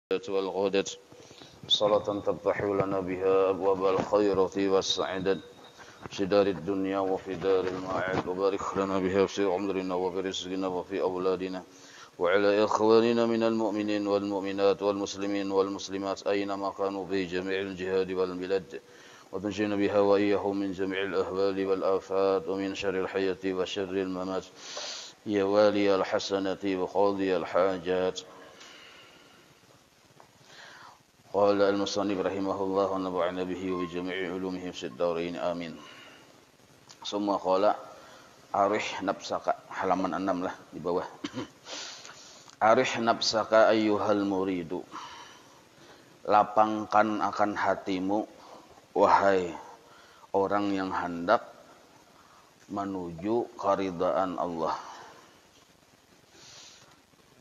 والغدد صلاة تفتح لنا بها أبواب الخيرة والسعادة في دار الدنيا وفي دار المعاد وبارك لنا بها في عمرنا وفي رزقنا وفي أولادنا وعلى إخواننا من المؤمنين والمؤمنات والمسلمين والمسلمات أينما كانوا في جميع الجهاد والبلاد وتنجينا بها وإياهم من جميع الأهوال والآفات ومن شر الحياة وشر الممات يا والي الحسنة وقاضي الحاجات. قال المصنف رحمه الله ونفعنا به وبجميع علومه في الدارين آمين. Semua qala arih nafsaka, halaman 6 lah di bawah. Arih nafsaka ayyuhal muridu, lapangkan akan hatimu wahai orang yang hendak menuju keridhaan Allah.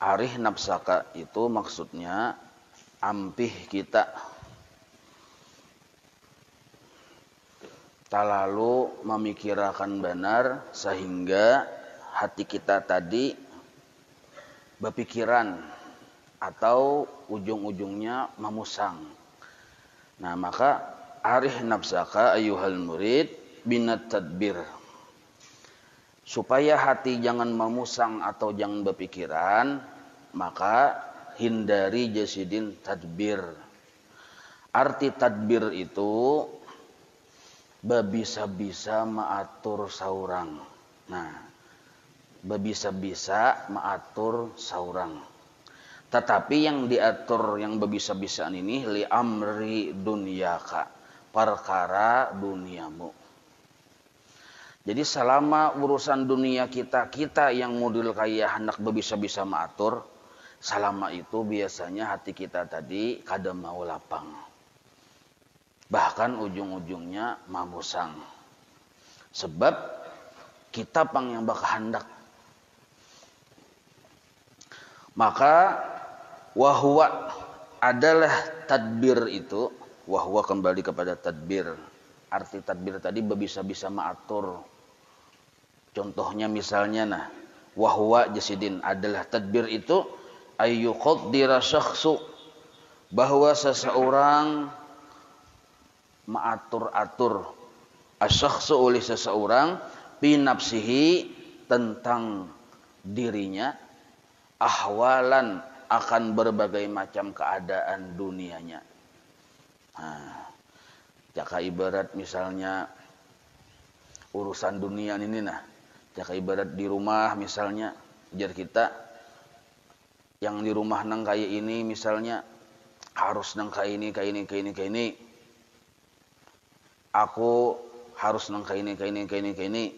Arih nafsaka itu maksudnya ampih kita, terlalu memikirkan benar sehingga hati kita tadi berpikiran atau ujung-ujungnya memusang. Nah, maka arih nafsaka ayyuhal murid binat tadbir, supaya hati jangan memusang atau jangan berpikiran, maka hindari jasidin tadbir. Arti tadbir itu babisa-bisa mengatur saurang. Nah, babisa-bisa mengatur saurang. Tetapi yang diatur yang babisa-bisaan ini li amri dunyaka, perkara duniamu. Jadi selama urusan dunia kita yang model kayak hendak babisa-bisa mengatur, selama itu biasanya hati kita tadi kada mau lapang. Bahkan ujung-ujungnya memusang. Sebab kita pang yang berkehendak. Maka wahwa adalah tadbir itu, wahwa kembali kepada tadbir. Arti tadbir tadi bisa-bisa mengatur. Contohnya misalnya wahwa jasidin adalah tadbir itu ayyuqaddira syakhsu, bahwa seseorang mengatur-atur asyakhsu oleh seseorang fi nafsihi tentang dirinya ahwalan akan berbagai macam keadaan dunianya. Nah, jaka ibarat misalnya urusan dunia ini jaka ibarat di rumah misalnya jar kita yang di rumah nang kayak ini misalnya harus nang kayak ini. Aku harus nang kayak ini.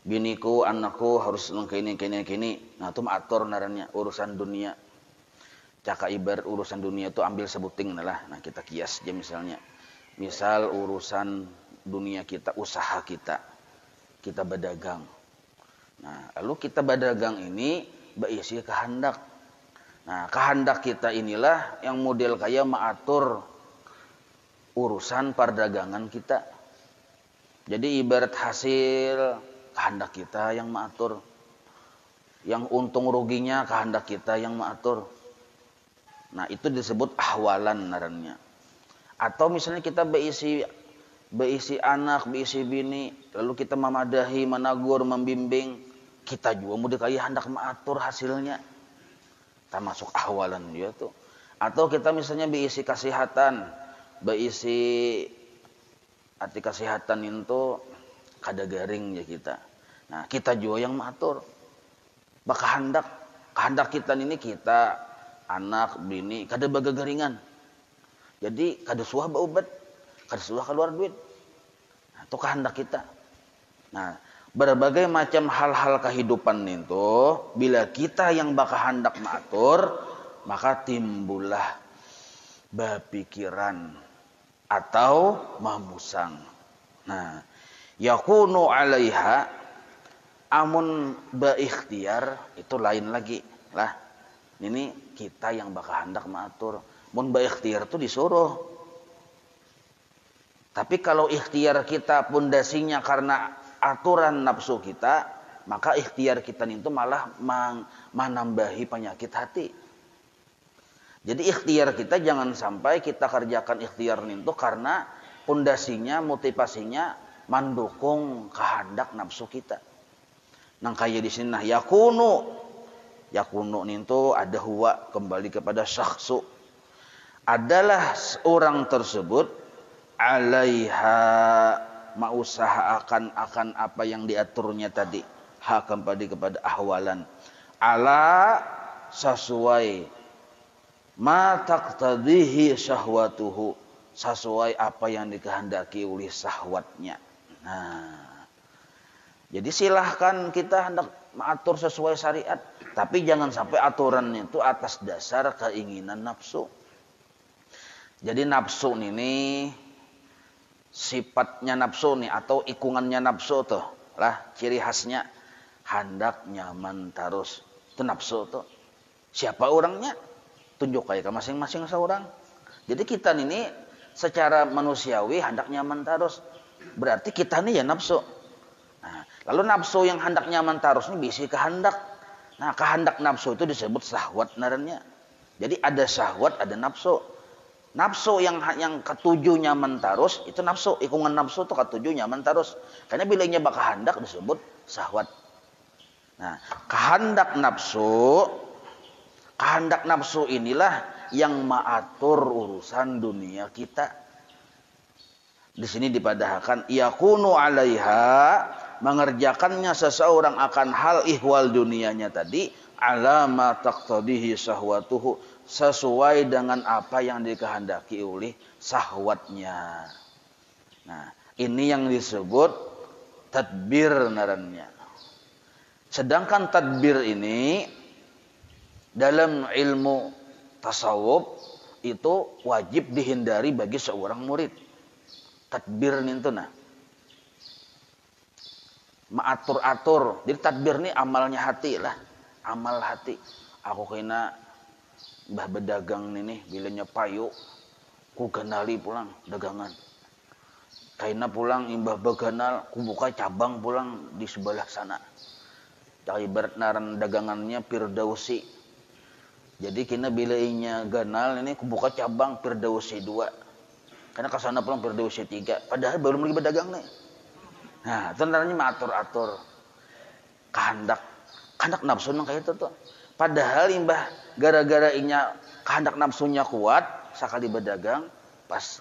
Biniku, anakku harus nang kayak ini. Nah, itu atur narannya urusan dunia. Caka ibarat urusan dunia itu ambil sebuting lah. Nah, kita kias aja misalnya. Misal urusan dunia kita, usaha kita. Kita berdagang. Nah, lalu kita berdagang ini berisi kehendak. Nah, kehendak kita inilah yang model kayak mengatur urusan perdagangan kita. Jadi ibarat hasil kehendak kita yang mengatur. Yang untung ruginya kehendak kita yang mengatur. Nah, itu disebut ahwalan narannya. Atau misalnya kita berisi anak, berisi bini, lalu kita memadahi, menagur, membimbing, kita juga model kayak hendak mengatur hasilnya. Termasuk ahwalan dia tuh. Atau kita misalnya berisi kesehatan, berisi arti kesehatan itu kada garing ya kita. Nah, kita juga yang mengatur. Kehendak kita ini kita anak bini kada bagagaringan. Jadi kada suah baubat, kada suah keluar duit. Nah, itu kehendak kita. Nah, berbagai macam hal-hal kehidupan itu bila kita yang berkehendak mengatur, maka timbullah berpikiran atau memusang. Nah, yakunu alaiha, amun berikhtiar itu lain lagi lah. Ini kita yang berkehendak mengatur. Mun berikhtiar itu disuruh. Tapi kalau ikhtiar kita pondasinya karena aturan nafsu kita, maka ikhtiar kita itu malah menambahi penyakit hati. Jadi ikhtiar kita jangan sampai kita kerjakan ikhtiar itu karena pondasinya, motivasinya mendukung kehendak nafsu kita. Nang kaya di sini nah yakunu itu ada huwa kembali kepada syakhsu. Adalah orang tersebut alaiha mengusahakan akan apa yang diaturnya tadi. Ha kembali kepada ahwalan. Ala sesuai ma taqtadihi syahwatuhu, sesuai apa yang dikehendaki oleh syahwatnya. Nah, jadi silahkan kita hendak mengatur sesuai syariat, tapi jangan sampai aturannya itu atas dasar keinginan nafsu. Jadi nafsu ini sifatnya nafsu nih atau ikungannya nafsu tuh lah ciri khasnya hendak nyaman terus. Itu nafsu tuh. Siapa orangnya? Tunjuk aja ke masing-masing seorang. Jadi kita ini secara manusiawi hendak nyaman terus. Berarti kita ini ya nafsu. Nah, lalu nafsu yang hendak nyaman terus ini bisi kehendak. Nah, kehendak nafsu itu disebut syahwat narannya. Jadi ada syahwat, ada nafsu. Nafsu yang ketujuh nyaman terus itu nafsu. Ikungan nafsu itu ketujuh nyaman terus. Karena bilanya bak kehendak disebut syahwat. Nah, kehendak nafsu inilah yang mengatur urusan dunia kita. Di sini dipadahkan yakunu alaiha, mengerjakannya seseorang akan hal ihwal dunianya tadi ala ma taqtadihi syahwatuhu, sesuai dengan apa yang dikehendaki oleh syahwatnya. Nah, ini yang disebut tadbir narannya. Sedangkan tadbir ini dalam ilmu tasawuf itu wajib dihindari bagi seorang murid. Tadbir itu nah mengatur-atur. Jadi tadbir ini amalnya hati lah, amal hati. Aku kena bah berdagang ini bilanya payu, ku kenali pulang dagangan. Kaina pulang imbah beganal, ku buka cabang pulang di sebelah sana. Ibarat naran dagangannya Firdausi. Jadi kena bilainya ganal ini buka cabang Firdausi 2. Karena ke sana pulang Firdausi 3. Padahal belum lagi berdagang nih. Nah, itu namanya mengatur-atur kehendak nafsu nang kayak itu tuh. Padahal imbah gara-gara inya kehendak nafsunya kuat sekali berdagang pas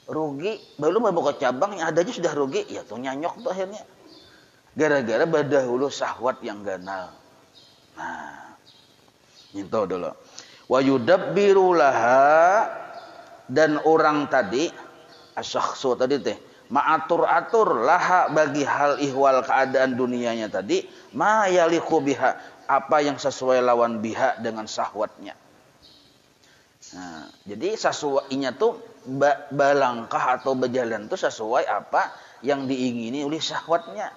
rugi belum buka cabang yang ada aja sudah rugi ya tuh nyanyok tuh akhirnya. Gara-gara berdahulu syahwat yang ganal. Nah, itu dulu. Wa yudabbiru laha, dan orang tadi asyakhsu tadi teh maatur-atur laha bagi hal ihwal keadaan dunianya tadi ma yaliqu biha, apa yang sesuai lawan biha dengan syahwatnya. Nah, jadi sesuainya tuh balangkah atau berjalan tuh sesuai apa yang diingini oleh syahwatnya.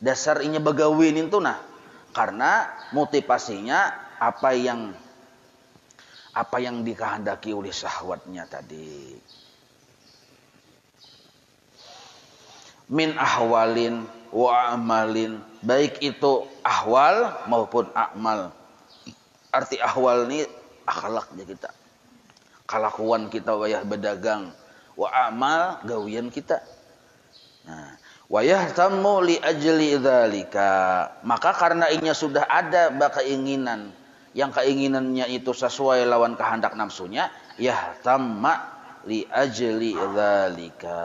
Dasarnya begawin itu nah karena motivasinya apa yang dikehendaki oleh syahwatnya tadi. Min ahwalin wa amalin, baik itu ahwal maupun amal. Arti ahwal ini akhlaknya kita, kelakuan kita wayah berdagang, wa amal gawian kita. Nah, wa yahtammu li ajli dzalika, maka karena inya sudah ada keinginan yang keinginannya itu sesuai lawan kehendak nafsunya, yahtamma li ajli dzalika.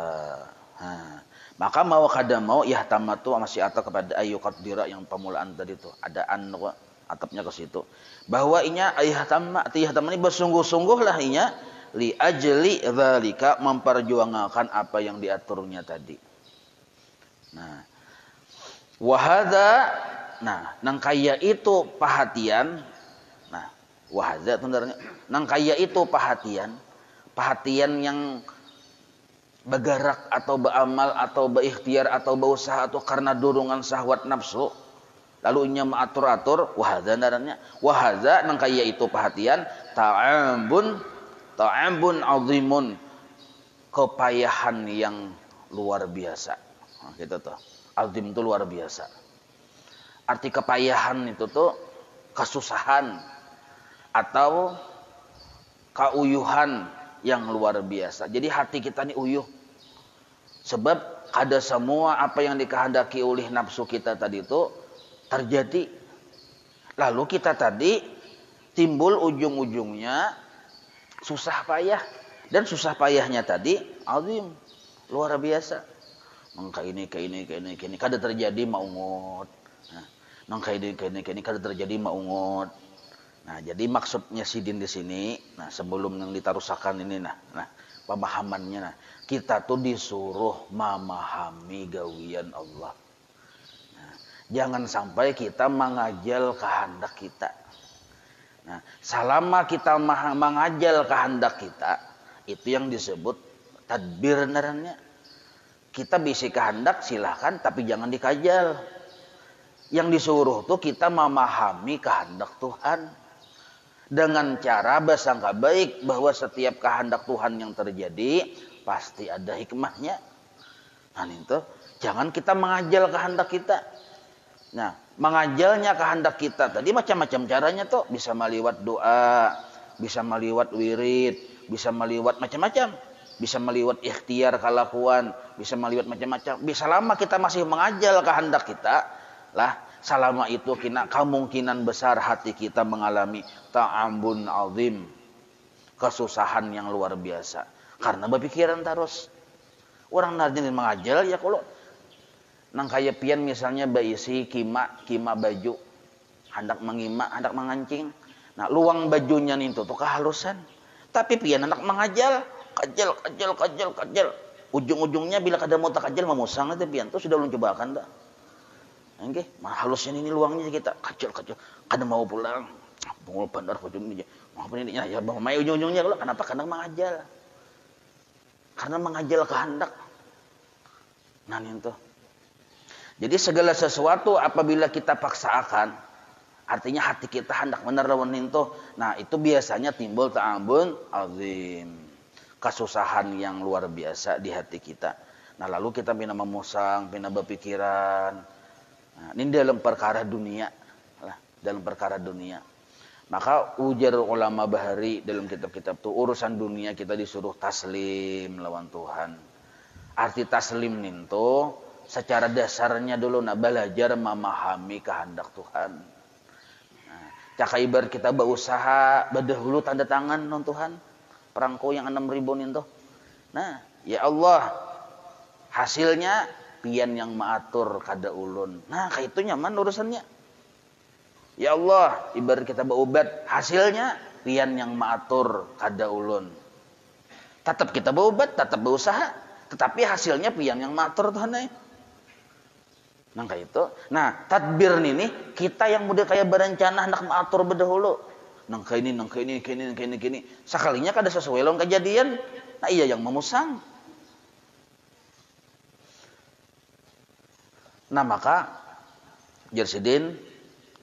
Maka mau kada mau yahtamma tu masih atau kepada ayu qadira yang pemulaan tadi itu ada an atapnya ke situ bahwa inya yahtamma ini bersungguh-sungguh lah inya li ajli dzalika, memperjuangkan apa yang diaturnya tadi. Nah, wahada, nah, nang kaya itu perhatian. Nah, wahada sebenarnya nang kaya itu perhatian yang bergerak atau beramal atau berikhtiar atau berusaha atau karena dorongan syahwat nafsu, lalu inya mengatur-atur, wahada narannya. Wahada nang kaya itu perhatian ta'ambun azimun, kepayahan yang luar biasa. Nah, gitu tuh. Azim itu luar biasa. Arti kepayahan itu tuh kesusahan atau kauyuhan yang luar biasa. Jadi hati kita ini uyuh. Sebab ada semua apa yang dikehendaki oleh nafsu kita tadi itu terjadi. Lalu kita tadi timbul ujung-ujungnya susah payah. Dan susah payahnya tadi azim, luar biasa. Mangka ini kada terjadi maungut. Mangka ini kada terjadi maungut. Nah, jadi maksudnya sidin di sini, nah sebelum yang ditarusakan ini nah pemahamannya nah, kita tuh disuruh memahami gawian Allah. Nah, jangan sampai kita mengajal kehendak kita. Nah, selama kita mengajal kehendak kita, itu yang disebut tadbir narannya. Kita bisi kehendak silahkan, tapi jangan dikajal. Yang disuruh tuh kita memahami kehendak Tuhan. Dengan cara bersangka baik bahwa setiap kehendak Tuhan yang terjadi pasti ada hikmahnya. Nah itu jangan kita mengajal kehendak kita. Nah mengajalnya kehendak kita tadi macam-macam caranya tuh. Bisa meliwat doa, bisa meliwat wirid, bisa meliwat macam-macam, bisa meliwat ikhtiar kelakuan, bisa meliwat macam-macam. Bisa lama kita masih mengajal kehendak kita, lah selama itu kemungkinan besar hati kita mengalami ta'ambun azim, kesusahan yang luar biasa. Karena berpikiran terus. Orang narjin mengajal ya kalau nang kaya pian misalnya baisi kima baju, hendak mengima, hendak mengancing. Nah luang bajunya nih tuh kehalusan. Tapi pian anak mengajal, kajal. Ujung-ujungnya bila kada mau tak kajal memusang itu pian tuh sudah belum cobakan dah. Oke, halusnya ini luangnya kita kajal. Kada mau pulang. Pungul bandar ujung ini. Mau apa ini ya bang mai ujung-ujungnya kalau kenapa kada mengajal? Karena mengajal kehendak. Nah itu. Jadi segala sesuatu apabila kita paksakan, artinya hati kita hendak benar lawan itu. Nah, itu biasanya timbul ta'ambun azim. Kesusahan yang luar biasa di hati kita. Nah, lalu kita pina memusang, pina berpikiran. Nah, ini dalam perkara dunia. Dalam perkara dunia. Maka ujar ulama bahari dalam kitab-kitab itu urusan dunia kita disuruh taslim lawan Tuhan. Arti taslim itu secara dasarnya dulu belajar memahami kehendak Tuhan. Caka ibarat kita berusaha berdahulu tanda tangan non Tuhan perangko yang 6.000 itu. Nah, ya Allah hasilnya pian yang maatur kada ulun. Nah, kayak itu nyaman urusannya. Ya Allah, ibarat kita berobat hasilnya pian yang maatur kada ulun. Tetap kita berobat, tetap berusaha, tetapi hasilnya pian yang maatur Tuhan. Nah kayak itu. Nah tadbir ini kita yang mudah kayak berencana hendak mengatur berdahulu. Nangka ini. Sekalinya kada sesuai lawan kejadian. Nah iya yang memusang. Nah maka Jersidin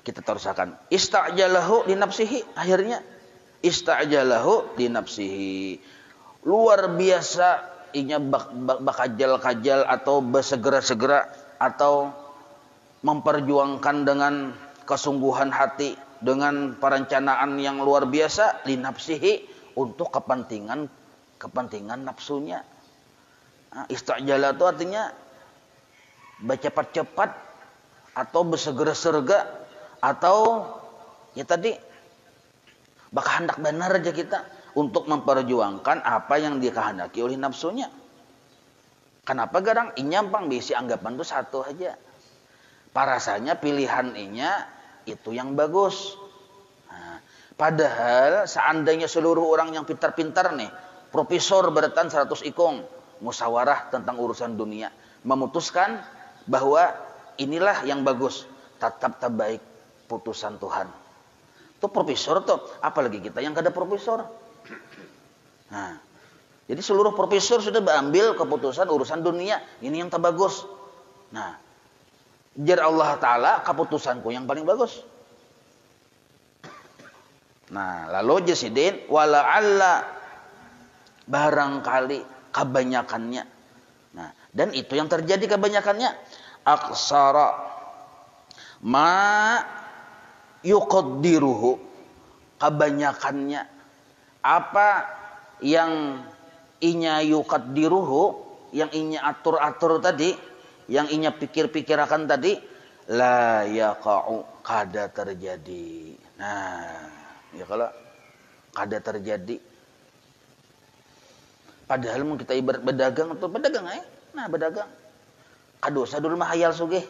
kita terusakan. Ista'jalahu li nafsihi. Akhirnya ista'jalahu li nafsihi. Luar biasa inya bakajal-kajal atau bersegera-segera atau memperjuangkan dengan kesungguhan hati, dengan perencanaan yang luar biasa li nafsihi untuk kepentingan nafsunya. Nah, istajala itu artinya bercepat-cepat atau bersegera-segera atau ya tadi bakal hendak benar aja kita untuk memperjuangkan apa yang dikehendaki oleh nafsunya. Kenapa garang inyampang bisi anggapan itu satu aja. Parasanya pilihan inya itu yang bagus. Nah, padahal seandainya seluruh orang yang pintar-pintar nih, profesor beratan 100 ikung, musyawarah tentang urusan dunia, memutuskan bahwa inilah yang bagus, tetap terbaik putusan Tuhan. Itu profesor tuh, apalagi kita yang kada profesor. Nah, jadi seluruh profesor sudah mengambil keputusan urusan dunia, ini yang terbagus. Nah, jar Allah Ta'ala keputusanku yang paling bagus. Nah, lalu Jasidin wala'alla barangkali kebanyakannya. Nah, dan itu yang terjadi kebanyakannya. Aksara ma yuqaddiruhu. Kebanyakannya Apa yang inya yuqaddiruhu, yang inya atur-atur tadi, yang inya pikir-pikirakan tadi, la yaqa'u, kada terjadi. Nah, ya kalau kada terjadi. Padahal mun kita ibarat berdagang atau berdagang nah berdagang. Kadosa dulu mah hayal sugih.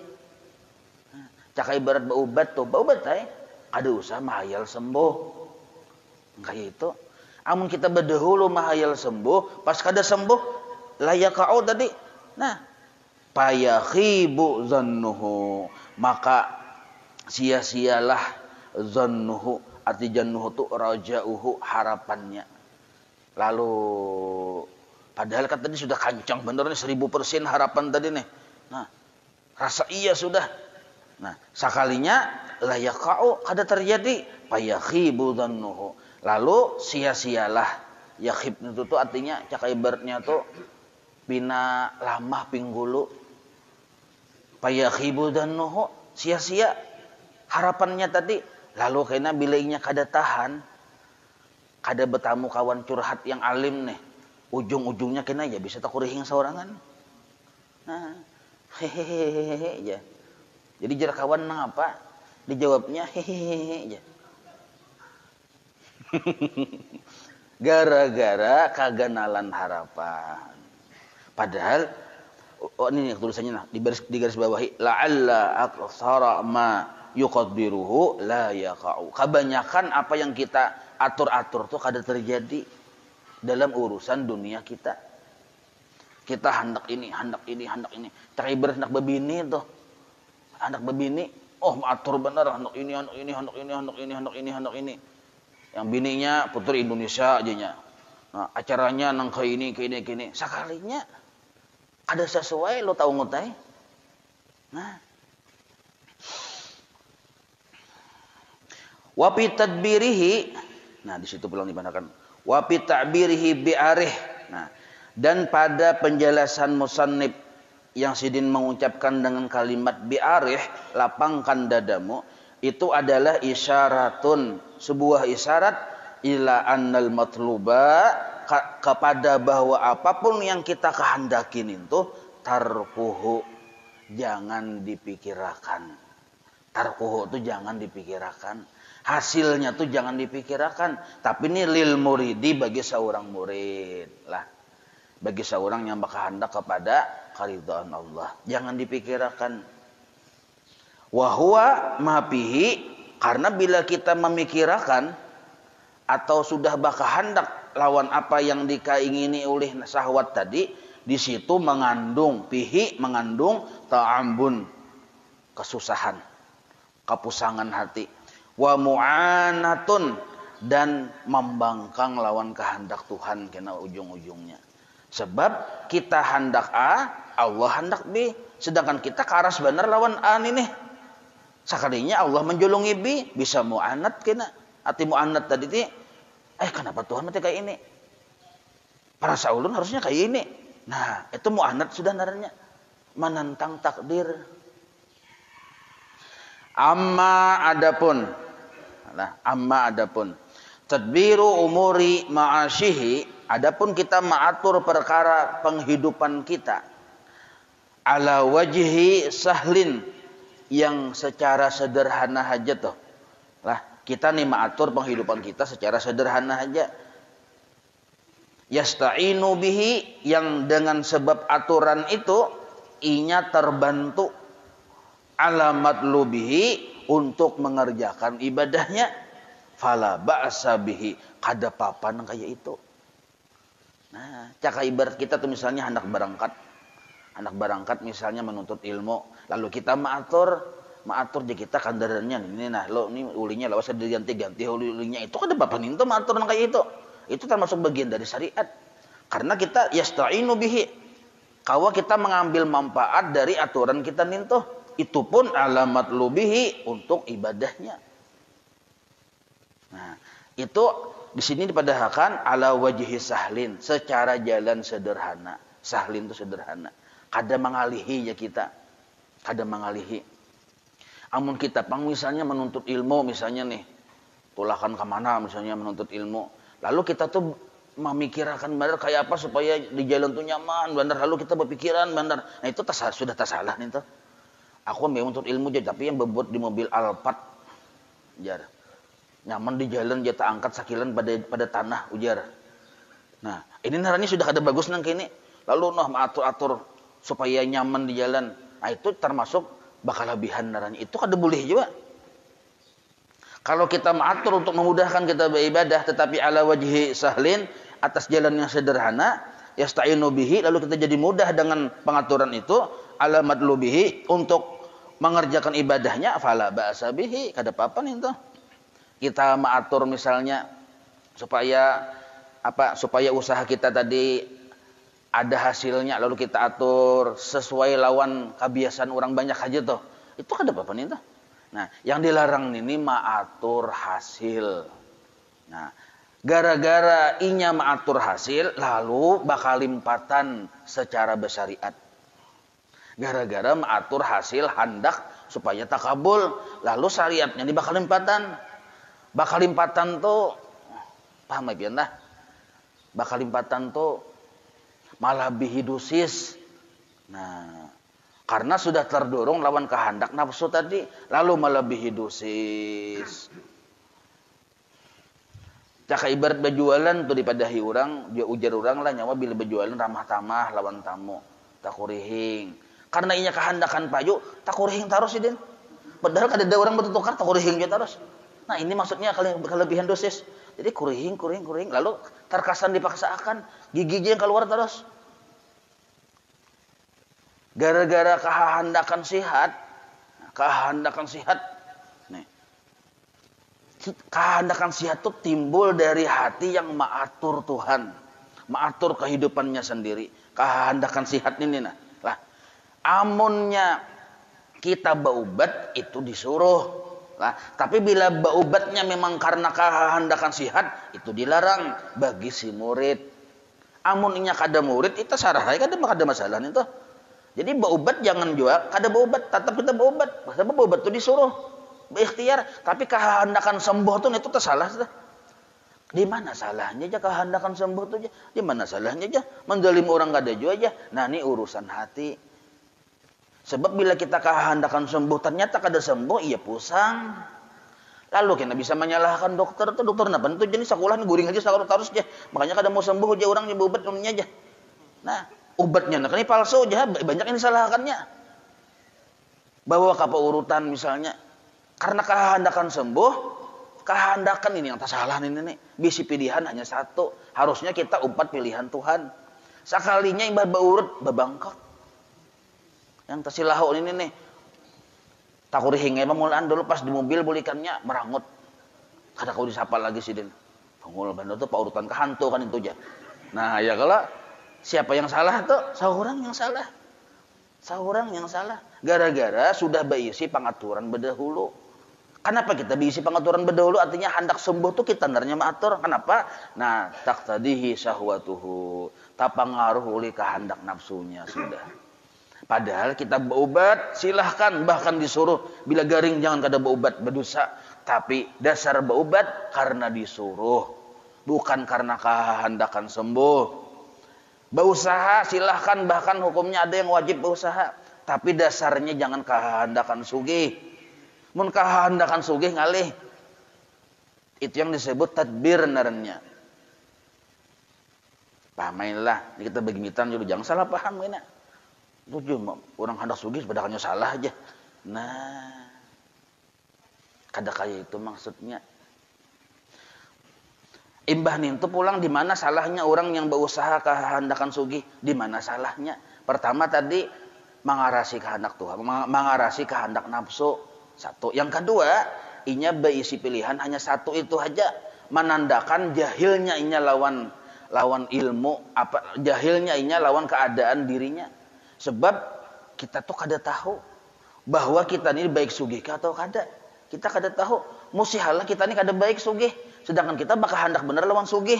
Caka ibarat baubat tuh, baubat kada usah mah hayal sembuh. Kayak itu. Amun kita berdahulu mah hayal sembuh, pas kada sembuh layak kau tadi. Nah, payakhibu zannuhu, maka sia-sialah zannuhu, arti zannuhu tu rajauhu, harapannya. Lalu padahal kan tadi sudah kancang bener nih 1000% harapan tadi nih. Nah, rasa iya sudah. Nah, sekalinya layak kau kada terjadi, payakhibu zannuhu. Lalu sia-sialah. Yakhib itu tuh artinya caka ibaratnya tuh pina lamah pinggulu. Payakhibu zannuhu, sia-sia harapannya tadi. Lalu kena bilainya kada tahan, kada bertamu kawan curhat yang alim nih. Ujung-ujungnya kena ya bisa takurihing seorangan. Nah, hehehe ya. Jadi jarak kawan nang apa? Dijawabnya hehehe ya. Gara-gara kaganalan harapan. Padahal ini tulisannya nah, di garis bawahi la'alla aktsara ma yuqaddiruhu la yaqa'u. Kebanyakan apa yang kita atur-atur tuh kada terjadi dalam urusan dunia kita. Kita hendak ini. Teriber hendak bebini tuh. Anak bebini, oh atur bener hendak ini. Yang bininya putri Indonesia aja. Nah, acaranya nang ke ini. Sekalinya ada sesuai lo tahu ngutai. Nah. Wa fi tadbirihi. Nah, di situ pulang dipandangkan. Wa fi ta'birihi bi'arih. Nah, dan pada penjelasan musannif yang sidin mengucapkan dengan kalimat bi'arih, lapangkan dadamu, itu adalah isyaratun, sebuah isyarat ila annal matluba, kepada bahwa apapun yang kita kehendakin itu tarkuhu, jangan dipikirkan. Tarkuhu itu jangan dipikirkan. Hasilnya tuh jangan dipikirkan, tapi ini lil muridi, bagi seorang murid lah, bagi seorang yang berkehendak kepada keridhaan Allah, jangan dipikirkan. Wahwa mafihi, karena bila kita memikirkan atau sudah berkehendak lawan apa yang dikaingini oleh syahwat tadi, di situ mengandung pihi, mengandung ta'ambun, kesusahan, kepusangan hati. Wa mu'anatun, dan membangkang lawan kehendak Tuhan kena ujung-ujungnya. Sebab kita hendak A, Allah hendak B. Sedangkan kita karas bener lawan A ini. Sekalinya Allah menjolongi B, bisa mu'anat kena. Arti mu'anat tadi ti, kenapa Tuhan mati kayak ini? Para saulun harusnya kayak ini. Nah, itu mu'anat sudah naranya. Menentang takdir. Amma adapun tadbiru umuri ma'asyihi, adapun kita mengatur perkara penghidupan kita ala wajhi sahlin, yang secara sederhana aja tuh lah, kita nih mengatur penghidupan kita secara sederhana aja. Yasta'inu bihi, yang dengan sebab aturan itu inya terbantu alamat lubihi, untuk mengerjakan ibadahnya. Fala ba'sa bihi, kada papan kayak itu. Nah, caka ibarat kita tuh misalnya hendak berangkat misalnya menuntut ilmu, lalu kita maatur di kita kandarannya ini, nah lo ini ulinya lawas diganti ulinya, itu kada papan itu maatur kayak itu termasuk bagian dari syariat, karena kita yasta'inu bihi, kawa kita mengambil manfaat dari aturan kita nintuh. Itu pun alamat lubihi, untuk ibadahnya. Nah, itu di sini dipadahkan ala wajhi sahlin, secara jalan sederhana. Sahlin itu sederhana. Kada mengalihi ya kita. Kada mengalihi. Amun kita misalnya menuntut ilmu misalnya nih, tulakan kemana misalnya menuntut ilmu, Lalu kita tuh memikirkan benar kayak apa supaya di jalan tuh nyaman benar. Lalu kita berpikiran benar. Nah itu sudah salah nih tuh. Aku memang untuk ilmu aja, tapi yang bebot di mobil Alphard jar. Nyaman di jalan jata angkat sakilan pada tanah ujar. Nah, ini naranya sudah ada bagus nang kini. Lalu noh atur-atur supaya nyaman di jalan. Nah, itu termasuk bakal lebihan naranya. Itu kada boleh juga. Kalau kita mengatur untuk memudahkan kita beribadah tetapi ala wajhi sahlin atas jalan yang sederhana yasta'inu bihi lalu kita jadi mudah dengan pengaturan itu ala madlubihi untuk mengerjakan ibadahnya fala ba'sa bihi kada apa-apa nih itu. Kita mengatur misalnya supaya supaya usaha kita tadi ada hasilnya lalu kita atur sesuai lawan kebiasaan orang banyak aja tuh. Itu kada apa-apa nih tuh. Nah, yang dilarang ini maatur hasil. Nah, gara-gara inya maatur hasil, lalu bakal limpatan secara bersyariat. Gara-gara maatur hasil hendak supaya takabul, lalu syariatnya ini bakal limpatan. Bakal limpatan tuh, paham ya nah? Bakal limpatan tuh malah bihidusis. Nah, karena sudah terdorong lawan kehendak nafsu tadi, lalu melebihi dosis. Caka ibarat berjualan tuh dipadahi orang, dia ujar orang lah nyawa bila berjualan ramah tamah lawan tamu, tak kurihing. Karena inya kehendakan payu, tak kurihing taruh sih den. Padahal kada ada orang bertukar tak kurihing dia taruh. Nah ini maksudnya kelebihan dosis. Jadi kurihing, lalu terkesan dipaksakan, gigi yang keluar terus. Gara-gara kehendakan sihat, nih, kehendakan sihat itu timbul dari hati yang mengatur Tuhan, mengatur kehidupannya sendiri. Kehendakan sihat ini nah, lah, amunnya kita baubat itu disuruh, lah, tapi bila baubatnya memang karena kehendakan sihat itu dilarang bagi si murid. Amunnya kada murid itu sarah, kada masalah itu. Jadi baubat jangan juga, kada baubat, tetap kita baubat. Sebab baubat itu disuruh, berikhtiar. Tapi kehendakan sembuh itu tersalah. Di mana salahnya aja kehendakan sembuh itu aja? Di mana salahnya aja? Menzalim orang kada juga aja. Nah ini urusan hati. Sebab bila kita kehendakan sembuh ternyata kada sembuh, iya pusang. Lalu kita bisa menyalahkan dokter. Dokter kenapa? Itu jenis sekolah guring aja sekolah terus aja. Makanya kada mau sembuh aja orangnya baubat aja. Nah. Ubatnya nah, ini palsu aja, banyak yang disalahkannya. Bawa ke urutan misalnya. Karena kehendakan sembuh, kehendakan ini yang tersalah ini. Bisi pilihan hanya satu. Harusnya kita upat pilihan Tuhan. Sekalinya yang berurut, babangkok. Yang tersilahu ini nih. Takurihingnya pemulaan dulu pas di mobil bolikannya merangut. Kada kau disapa lagi sih den. Pengul bandar tuh paurutan kehantu kan itu aja. Nah ya kalau siapa yang salah tuh? Seorang yang salah. Gara-gara sudah berisi pengaturan berdahulu. Kenapa kita berisi pengaturan berdahulu? Artinya hendak sembuh tuh kita ndarnya mengatur. Kenapa? Nah, taqtadihi syahwatuhu. Tak pengaruh oleh kehendak nafsunya sudah. Padahal kita berobat, silahkan. Bahkan disuruh. Bila garing jangan kada berobat, berdosa. Tapi dasar berobat karena disuruh. Bukan karena kehendakan sembuh. Berusaha silahkan, bahkan hukumnya ada yang wajib berusaha. Tapi dasarnya jangan kehendakan sugih. Mun kehendakan sugih ngalih. Itu yang disebut tadbir narannya. Pahamilah, kita beginitan dulu jangan salah paham ini. Itu cuma orang hendak sugih sebenarnya salah aja. Nah, kada kaya itu maksudnya. Imbah nintu pulang di mana salahnya orang yang berusaha kehendakan sugih? Di mana salahnya? Pertama tadi mengarasi kehendak Tuhan, mengarasi kehendak nafsu. Satu. Yang kedua, inya berisi pilihan hanya satu itu aja. Menandakan jahilnya inya lawan ilmu, jahilnya inya lawan keadaan dirinya. Sebab kita tuh kada tahu bahwa kita ini baik sugih atau kada. Kita kada tahu. Musihalah kita ini kada baik sugih. Sedangkan kita bakal hendak bener lawan sugih.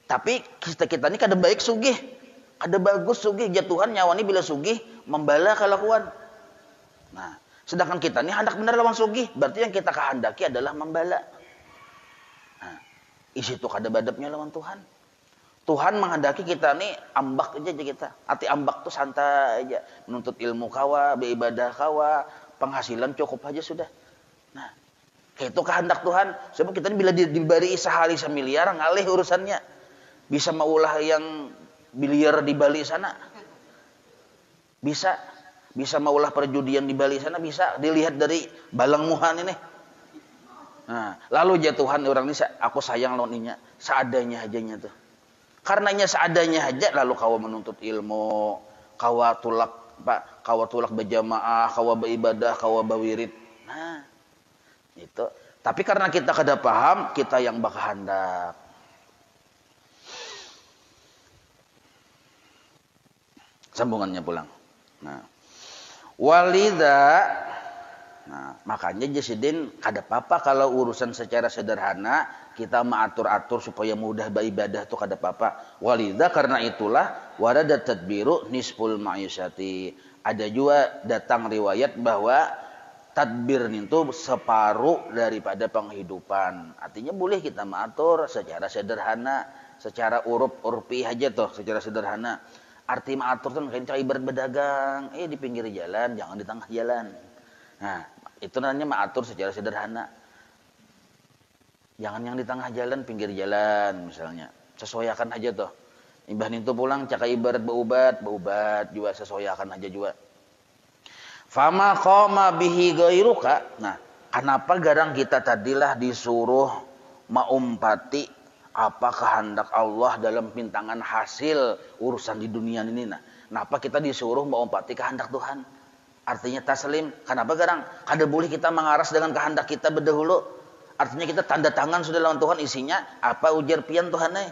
Tapi kita ini kada baik sugih. Kada bagus sugih. Jatuhan nyawani bila sugih membala kelakuan. Nah, sedangkan kita ini hendak bener lawan sugih. Berarti yang kita kehendaki adalah membala. Nah, Isi itu kada badapnya lawan Tuhan. Tuhan menghendaki kita nih ambak aja kita. Hati ambak tuh santai aja. Menuntut ilmu kawa, beribadah kawa, penghasilan cukup aja sudah. Nah, itu kehendak Tuhan. Sebab kita ini bila diberi sehari semiliar ngalih urusannya. Bisa maulah yang biliar di Bali sana. Bisa maulah perjudian di Bali sana, bisa dilihat dari balang muhan ini. Nah, lalu aja Tuhan orang ini aku sayang lawan inya, seadanya ajanya tuh. Karenanya seadanya aja lalu kawa menuntut ilmu, kawa tulak berjamaah, kawa beribadah, kawa berwirid. Nah, itu. Tapi karena kita kada paham, kita yang bakahandak. Sambungannya pulang. Nah, walidha, nah makanya Jasidin kada apa-apa kalau urusan secara sederhana kita mengatur-atur supaya mudah beribadah tuh kada apa-apa. Walidha, karena itulah warada tadbiru nisful ma'isyati. Ada juga datang riwayat bahwa tadbir itu separuh daripada penghidupan. Artinya boleh kita mengatur secara sederhana, secara urfi aja tuh, secara sederhana. Arti mengatur tuh kayak ibarat berdagang, di pinggir jalan, jangan di tengah jalan. Nah, itu namanya mengatur secara sederhana. Jangan yang di tengah jalan, pinggir jalan misalnya. Sesuaikan aja tuh. Imbah itu pulang, caka ibarat beubat juga sesuaikan aja juga. Fama qama bihi ghairuka. Nah, kenapa garang kita tadilah disuruh maumpati apa kehendak Allah dalam pintangan hasil urusan di dunia ini. Nah, kenapa kita disuruh maumpati kehendak Tuhan? Artinya taslim. Kenapa garang? Kada boleh kita mengaras dengan kehendak kita berdahulu. Artinya kita tanda tangan sudah lawan Tuhan, isinya apa ujar pian Tuhan nih.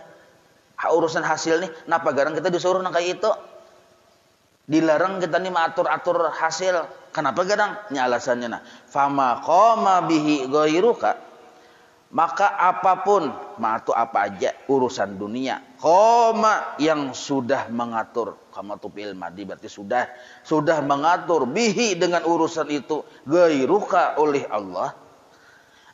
Urusan hasil nih, kenapa garang kita disuruh nang kayak itu? Dilarang kita nih mengatur-atur hasil. Kenapa garang? Ini alasannya nah. Fama qama bihi ghairuka. Maka apapun, matu apa aja urusan dunia, koma yang sudah mengatur, kama tu fi'il madhi berarti sudah mengatur bihi dengan urusan itu, ghairuka oleh Allah.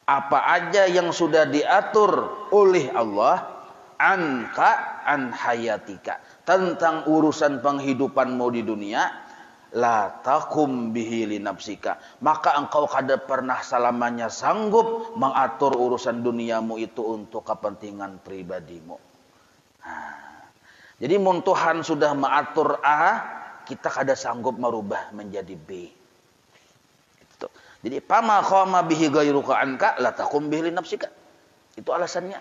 Apa aja yang sudah diatur oleh Allah, anka an hayatika, tentang urusan penghidupanmu di dunia, la takum bihi li nafsika, maka engkau kada pernah selamanya sanggup mengatur urusan duniamu itu untuk kepentingan pribadimu. Nah, jadi mun Tuhan sudah mengatur A, kita kada sanggup merubah menjadi B. Itu. Jadi pama qama bihi ghairuka anka la takum bihi li nafsika. Itu alasannya.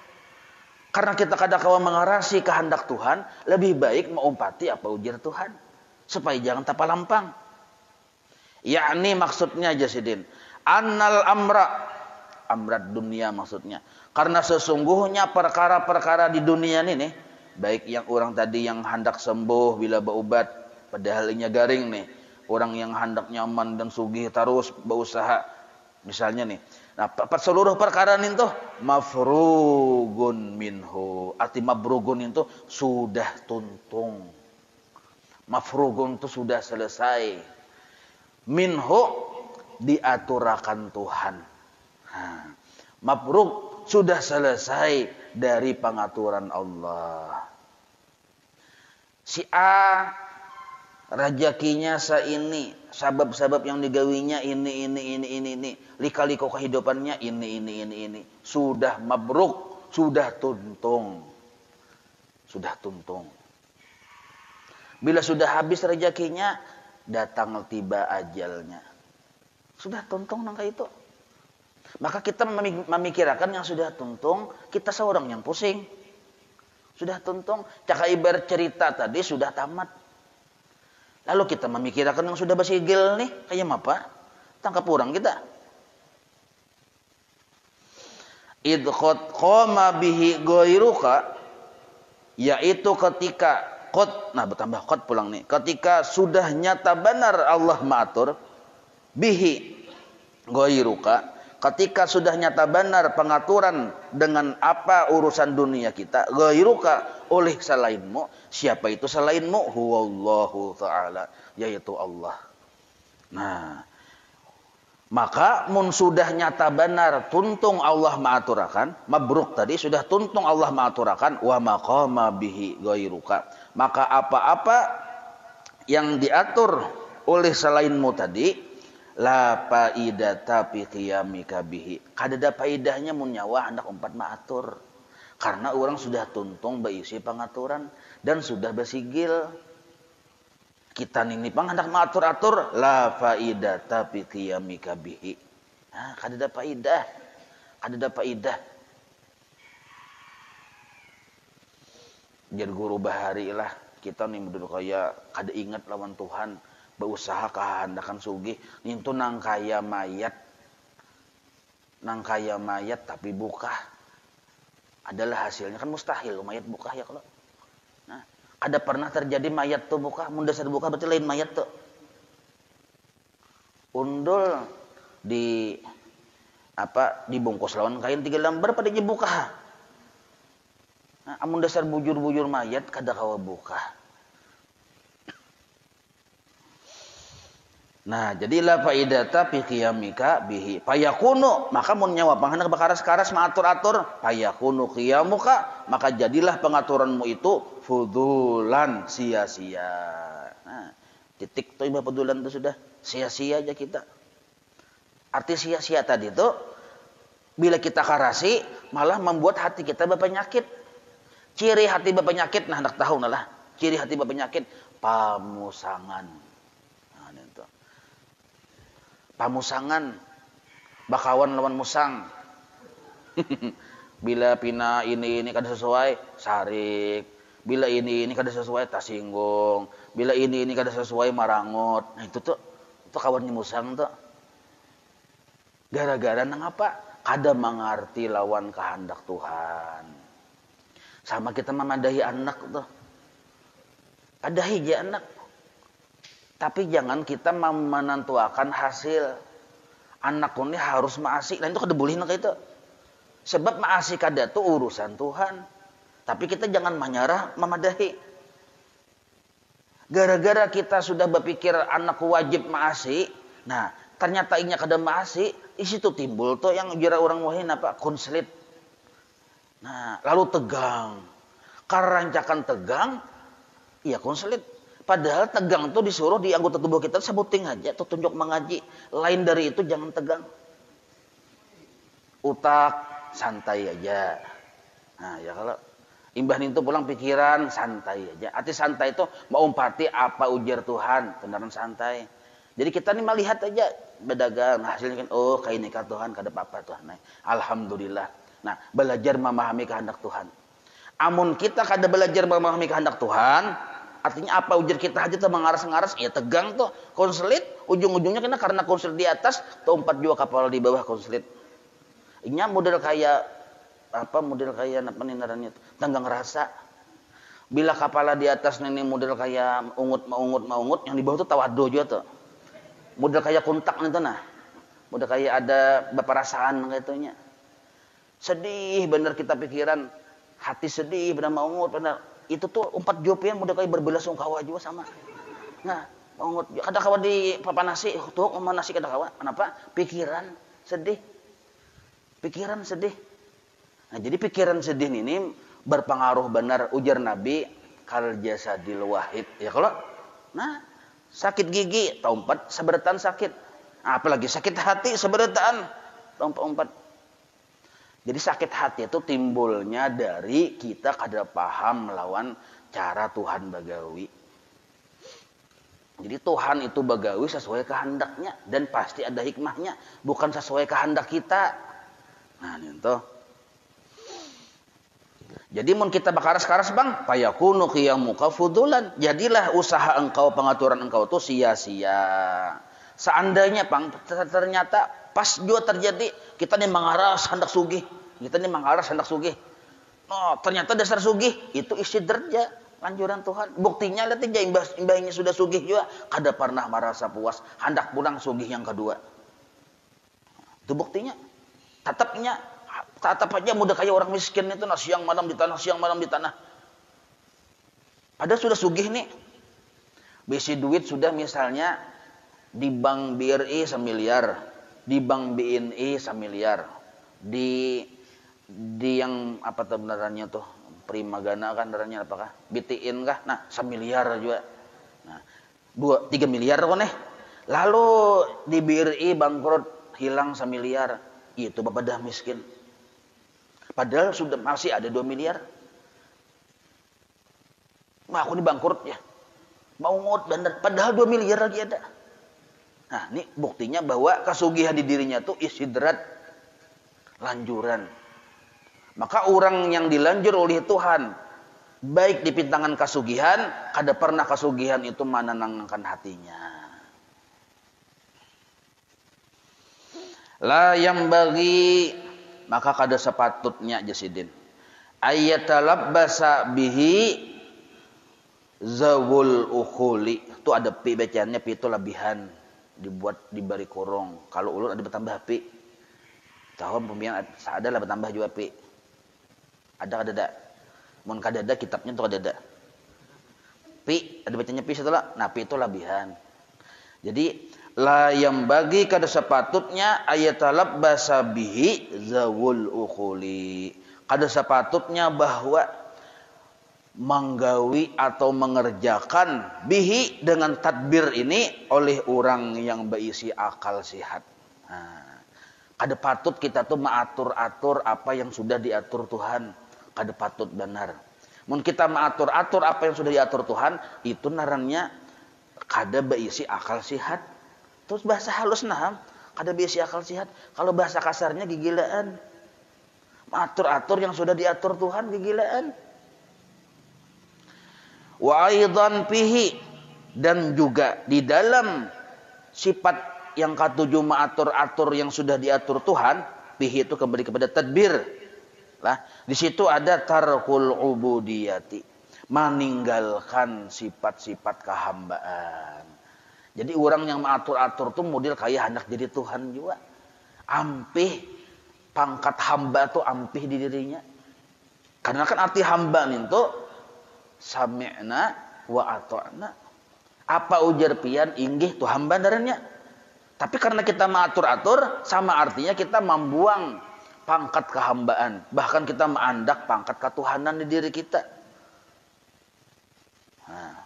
Karena kita kada kawa mengarasi kehendak Tuhan, lebih baik mengumpati apa ujar Tuhan. Supaya jangan tapalampang. Yakni maksudnya Jasidin, annal amrat dunia maksudnya. Karena sesungguhnya perkara-perkara di dunia ini nih, baik yang orang tadi yang hendak sembuh bila berobat, padahalnya garing nih. Orang yang hendak nyaman dan sugih terus berusaha. Misalnya nih. Nah, seluruh perkara ini tuh mafrugun minhu. Arti mabrugun itu sudah tuntung. Mafrugun itu sudah selesai. Minhu diaturakan Tuhan. Mafrug sudah selesai dari pengaturan Allah. Si A rezekinya ini, sabab-sabab yang digawinya ini. Lika-liku kehidupannya ini. Sudah mabruk, sudah tuntung. Bila sudah habis rezekinya, datang tiba ajalnya. Sudah tuntung nangka itu. Maka kita memikirkan yang sudah tuntung, kita seorang yang pusing. Sudah tuntung, caka ibarat cerita tadi sudah tamat. Lalu kita memikirkan yang sudah basigil nih, kayak apa? Tangkap orang kita. Idqat qama bihi ghairuka, yaitu ketika nah bertambah qad pulang nih. Ketika sudah nyata benar Allah mengatur bihi ghairuka, ketika sudah nyata benar pengaturan dengan apa urusan dunia kita, ghairuka oleh selainmu. Siapa itu selainmu? Huwallahu ta'ala, yaitu Allah. Nah, Maka mun sudah nyata benar tuntung Allah ma'aturakan, mabruk tadi sudah tuntung Allah ma'aturakan, wa maqama bihi ghairuka. Maka apa-apa yang diatur oleh selainmu tadi, la faidata fi qiyamika bihi. Kadada faidahnya mun nyawa hendak umpat ma'atur. Karena orang sudah tuntung beisi pengaturan dan sudah bersigil. Kita ini pang hendak mengatur-atur la faidata fi qiyamika bihi. Nah, kadada faidah. Kadada faidah. Jadi guru bahari lah kita nih mudah kaya kada ingat lawan Tuhan, berusaha kehendakan sugih, nintu nang kaya mayat. Nang kaya mayat tapi buka. Adalah hasilnya kan mustahil mayat buka ya kalau. Nah, ada pernah terjadi mayat tuh buka, mun dasar buka berarti lain mayat tuh. Undul di dibungkus lawan kain 3 lembar pada buka. Nah, amun dasar bujur-bujur mayat kada kawa buka. Nah, jadilah faidata fi qiyamika bihi. Payakunu, maka mun nyawa panghandak bakaras-karas maatur-atur, payakunu qiyamuka, maka jadilah pengaturanmu itu fudulan, sia-sia. Nah, titik tuh ibadah fudulan itu sudah sia-sia aja kita. Arti sia-sia tadi itu bila kita karasi malah membuat hati kita berpenyakit. Ciri hati berpenyakit, nah hendak tahu lah. Ciri hati berpenyakit pamusangan. Pamusangan bakawan lawan musang. Bila pina ini kada sesuai sarik, bila ini kada sesuai tasinggung, bila ini kada sesuai marangot. Nah itu kawannya musang tuh. Gara-gara nang apa? Kada mengerti lawan kehendak Tuhan. Sama kita memadahi anak tuh. Adahi je anak. Tapi jangan kita menentukan hasil. Anak ini harus maasi. Nah itu kada boleh nak itu. Sebab maasi kada itu urusan Tuhan. Tapi kita jangan menyerah memadahi. Gara-gara kita sudah berpikir anak wajib maasi. Nah ternyata inya kada maasi. Di situ timbul tuh yang jira orang wahin apa? Konslet. Nah lalu tegang. Karena rancakan tegang. Iya konslet. Padahal tegang itu disuruh di anggota tubuh kita sebuting aja atau tunjuk mengaji. Lain dari itu jangan tegang. Utak santai aja. Nah ya kalau imbah itu pulang pikiran santai aja. Arti santai itu mau umpati apa ujar Tuhan. Beneran santai. Jadi kita nih melihat aja berdagang. Nah, hasilnya kan oh kayak nikah Tuhan kada apa-apa Tuhan. Nah, alhamdulillah. Nah belajar memahami kehendak Tuhan. Amun kita kada belajar memahami kehendak Tuhan. Artinya apa ujar kita aja tuh mengaras-ngaras, ya tegang tuh, konselit, ujung-ujungnya karena konselit di atas, tuh 4 juga kapal di bawah konselit. Inya model kayak apa nih narannya, tenggang rasa. Bila kapal di atas ini model kayak maungut, yang di bawah tuh tawado juga tuh. Model kayak kuntak nih tuh nah. Model kayak ada beperasaan kayaknya. Sedih bener kita pikiran, hati sedih bener maungut bener. Itu tuh 4 jopian mudah kayak berbelasungkawa juga sama. Nah, kada kawa di papan nasi, tuh ngomong nasi kada kawa. Kenapa? Pikiran sedih. Nah, jadi pikiran sedih ini berpengaruh benar ujar Nabi kal jasadil wahid. Ya kalau nah, sakit gigi tahun 4 seberatan sakit. Nah, apalagi sakit hati seberatan tahun 4. Jadi sakit hati itu timbulnya dari kita kada paham melawan cara Tuhan bagawi. Jadi Tuhan itu bagawi sesuai kehendaknya dan pasti ada hikmahnya, bukan sesuai kehendak kita. Nah, itu. Jadi mun kita bakaras-karas bang, payakunu qiyamuka fudulan. Jadilah usaha engkau, pengaturan engkau itu sia-sia. Seandainya bang, ternyata pas juga terjadi kita nih mengaras hendak sugih. Oh, ternyata dasar sugih itu isi derja anjuran Tuhan. Buktinya lihat aja imbahnya sudah sugih juga kada pernah merasa puas, hendak pulang sugih yang kedua. Itu buktinya. Tatap aja mudah kayak orang miskin itu siang malam di tanah. Ada sudah sugih nih. Besi duit sudah misalnya di bank BRI 1 miliar. di bank BNI 1 miliar, di yang apa sebenarnya tuh Primagana kan darahnya apakah BTN kah, nah 1 miliar juga, nah 3 miliar kan lalu di BRI bangkrut hilang 1 miliar, itu bapak dah miskin, padahal sudah masih ada 2 miliar. Wah, aku ini bangkrut ya, mau ngot bandar, padahal 2 miliar lagi ada. Nah, ini buktinya bahwa kasugihan di dirinya tuh istidrat, lanjuran. Maka orang yang dilanjur oleh Tuhan, baik di pintangan kasugihan, kada pernah kasugihan itu menenangkan hatinya. La yang bagi, maka kada sepatutnya jasidin. Ayatalabbasa bihi zawul ukhuli. Itu ada pi bacaannya, pi itu lebihan. Dibuat di bari korong. Kalau ulun ada bertambah pi. Tahun pembiayaan ada lah bertambah juga pi. Ada kada. Mun kada ada kitabnya tuh kada ada. Pi ada bacanya pi setelah. Nah pi itu lebihan. Jadi la yang bagi kada sepatutnya ayatalabbasa bihi zawul ukhuli. Kada sepatutnya bahwa menggawi atau mengerjakan bihi dengan tadbir ini oleh orang yang berisi akal sehat. Nah, kada patut kita tuh mengatur-atur apa yang sudah diatur Tuhan. Kada patut benar. Mun kita mengatur-atur apa yang sudah diatur Tuhan, itu narannya kada berisi akal sehat. Terus bahasa halus nah, kada berisi akal sehat. Kalau bahasa kasarnya gigilaan. Mengatur-atur yang sudah diatur Tuhan gigilaan. Wa aidan fihi, dan juga di dalam sifat yang ketujuh mengatur-atur yang sudah diatur Tuhan, fihi itu kembali kepada tadbir. Lah, di situ ada tarkul ubudiyati, meninggalkan sifat-sifat kehambaan. Jadi orang yang mengatur-atur tuh model kayak hendak jadi Tuhan juga. Ampih pangkat hamba tuh ampih di dirinya. Karena kan arti hamba itu sami'na wa ata'na. Apa ujar pian inggih tu hamba darahnya. Tapi karena kita mengatur-atur, sama artinya kita membuang pangkat kehambaan. Bahkan kita mengandak pangkat ketuhanan di diri kita. Nah.